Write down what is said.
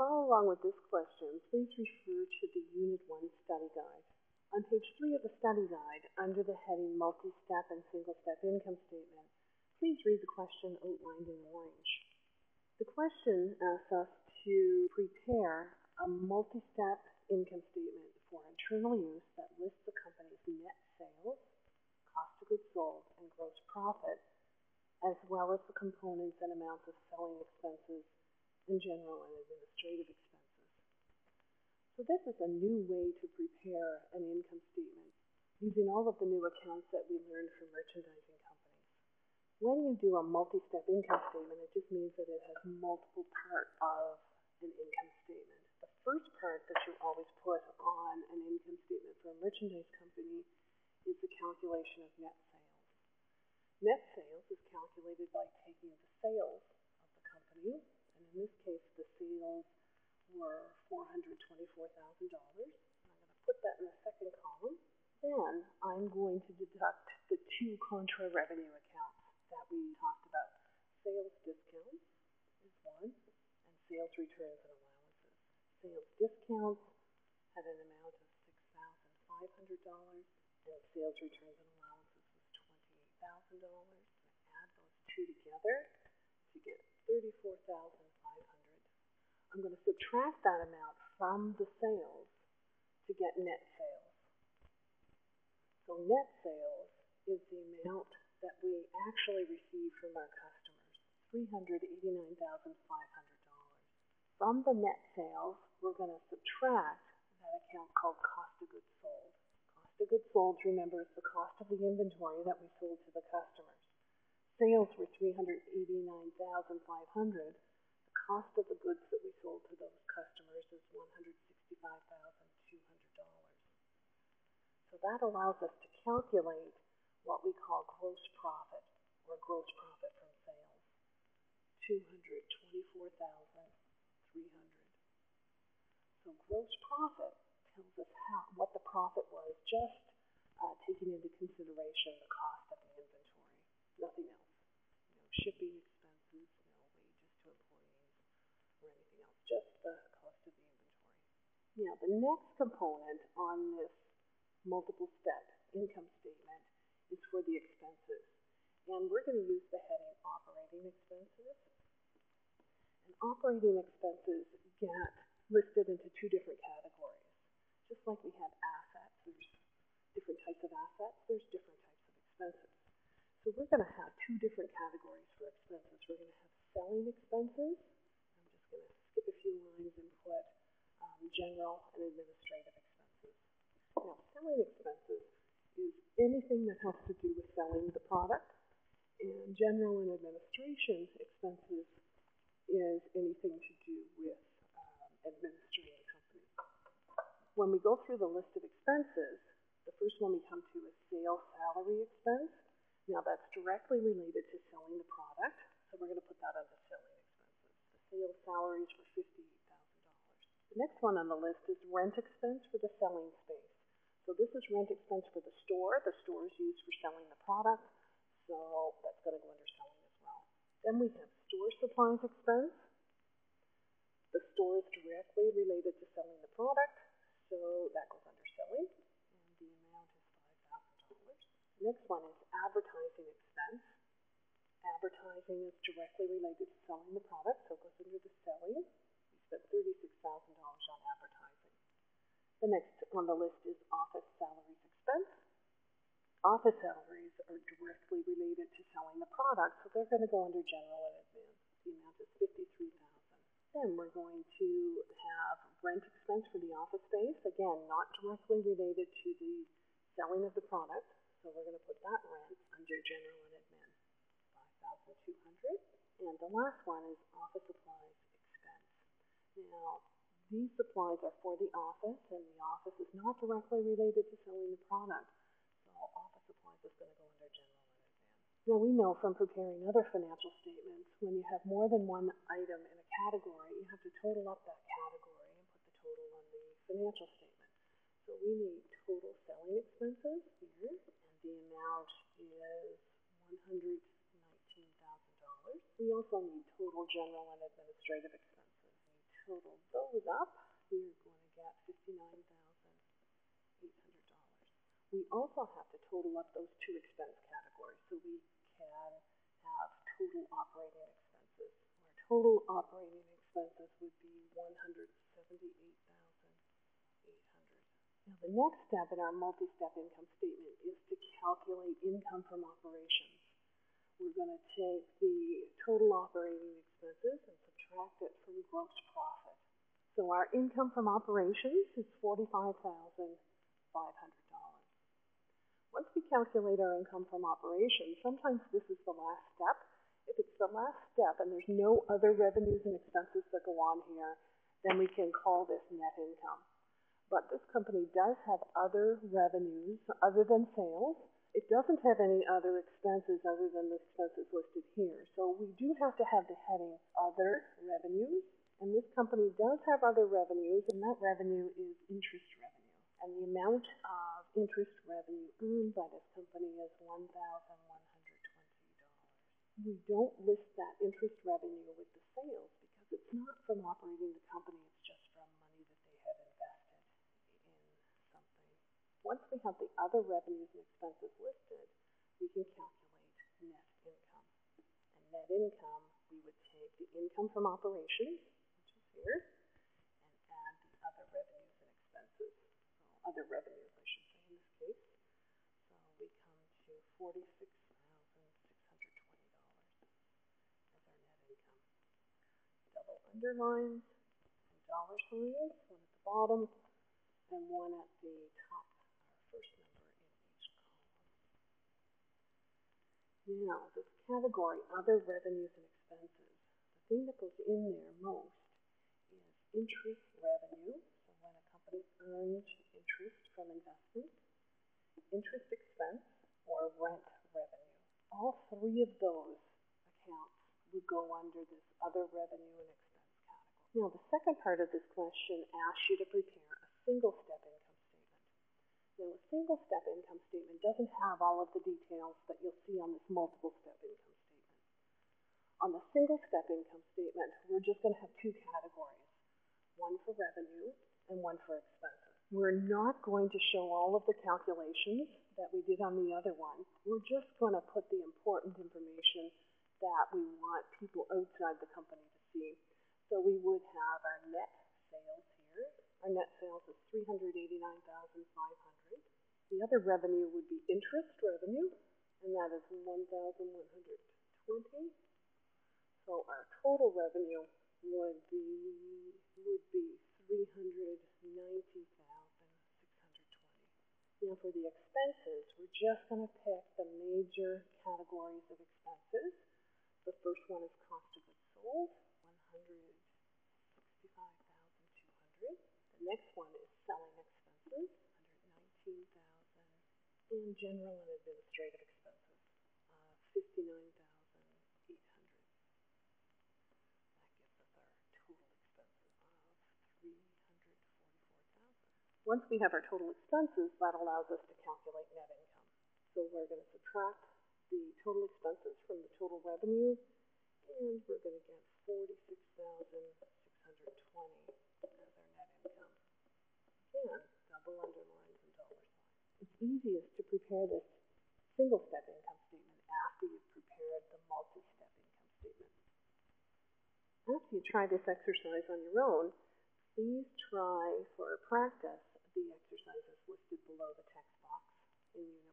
follow along with this question, please refer to the Unit 1 study guide. On page 3 of the study guide, under the heading Multi-Step and Single-Step Income Statement, please read the question outlined in orange. The question asks us to prepare a multi-step income statement for internal use that lists the company's net sales, cost of goods sold, and gross profit, as well as the components and amounts of selling expenses and general and administrative expenses. So this is a new way to prepare an income statement using all of the new accounts that we learned from merchandising companies. When you do a multi-step income statement, it just means that it has multiple parts of an income statement. The first part that you always put on an income statement for a merchandise company is the calculation of net sales. Net sales is calculated by taking the sales of the company, and in this case the sales were $424,000. I'm going to put that in the second column. Then I'm going to deduct the two contra revenue accounts that we talked about. Sales discounts is one, and sales returns and allowances. Sales discounts had an amount of $6,500, and sales returns and allowances was $28,000. Add those two together to get $34,500. I'm going to subtract that amount from the sales to get net sales. So net sales is the amount that we actually receive from our customers, $389,500. From the net sales, we're going to subtract that account called cost of goods sold. Cost of goods sold, remember, is the cost of the inventory that we sold to the customers. Sales were $389,500. The cost of the goods that we sold to those customers is $165,200. So that allows us to calculate what we call gross profit, or gross profit from sales, $224,300. So gross profit tells us what the profit was, just taking into consideration the cost of the inventory, nothing else. No shipping expenses, no wages to employees, or anything else, just the cost of the inventory. Now, the next component on this multiple step income statement is for the expenses. And we're going to use the heading operating expenses. And operating expenses get listed into two different categories. Just like we had assets, there's different types of assets, there's different types of expenses. So we're going to have two different categories for expenses. We're going to have selling expenses. I'm just going to skip a few lines and put general and administrative expenses. Now, selling expenses is anything that has to do with selling the product, and general and administration expenses is anything to do with administrating a company. When we go through the list of expenses, the first one we come to is sales salary expense. Now that's directly related to selling the product, so we're going to put that under selling expenses. The sales salaries were $58,000. The next one on the list is rent expense for the selling space. So this is rent expense for the store. The store is used for selling the product, so that's going to go under selling as well. Then we have store supplies expense. The store is directly related to selling the product, so that goes under selling, and the amount is $5,000. The next one is advertising expense. Advertising is directly related to selling the product, so it goes under the selling. We spent $36,000 on advertising. The next on the list is office salaries expense. Office salaries are directly related to selling the product, so they're going to go under general and admin. The amount is $53,000. Then we're going to have rent expense for the office space. Again, not directly related to the selling of the product, so we're going to put that rent under general and admin, $5,200. And the last one is office supplies expense. Now, these supplies are for the office, and the office is not directly related to selling the product, so office supplies is going to go under general and admin. Now, we know from preparing other financial statements, when you have more than one item in a category, you have to total up that category and put the total on the financial statement. So we need total selling expenses here, and the amount is $119,000. We also need total general and administrative expenses. We need total those up, you're going to get $59,800. We also have to total up those two expense categories so we can have total operating expenses. Our total operating expenses would be $178,800. Now the next step in our multi-step income statement is to calculate income from operations. We're going to take the total operating expenses and subtract it from gross profit. So our income from operations is $45,500. Once we calculate our income from operations, sometimes this is the last step. If it's the last step and there's no other revenues and expenses that go on here, then we can call this net income. But this company does have other revenues other than sales. It doesn't have any other expenses other than the expenses listed here. So we do have to have the heading other revenues. And this company does have other revenues, and that revenue is interest revenue. And the amount of interest revenue earned by this company is $1,120. We don't list that interest revenue with the sales because it's not from operating the company, it's just from money that they have invested in something. Once we have the other revenues and expenses listed, we can calculate net income. And net income, we would take the income from operations, which is here, and add the other revenues and expenses. So other revenues, I should say, in this case. So we come to $46,620 as our net income. Double underlines and dollar signs, one at the bottom and one at the top, our first number in each column. Now, this category, other revenues and expenses, the thing that goes in there most is interest revenue, so when a company earns interest from investments, interest expense, or rent revenue. All three of those accounts would go under this other revenue and expense category. Now, the second part of this question asks you to prepare a single-step income statement. Now, a single-step income statement doesn't have all of the details that you'll see on this multiple-step income statement. On the single-step income statement, we're just going to have two categories, one for revenue and one for expenses. We're not going to show all of the calculations that we did on the other one. We're just going to put the important information that we want people outside the company to see. So we would have our net sales here. Our net sales is $389,500. The other revenue would be interest revenue, and that is $1,120. So our total revenue would be $390,620. Now for the expenses, we're just going to pick the major categories of expenses. The first one is cost of goods sold, $165,200. The next one is selling expenses, $119,000. And general and administrative expenses, $59,800. That gives us our total expenses of $344,000. Once we have our total expenses, that allows us to calculate net income. So we're going to subtract the total expenses from the total revenue, and we're going to get $46,620 as our net income. Again, double underlines and dollar signs. It's easiest to prepare this single-step income statement after you've prepared the multi-step income statement. After you try this exercise on your own, please try for practice the exercises listed below the text box in Unit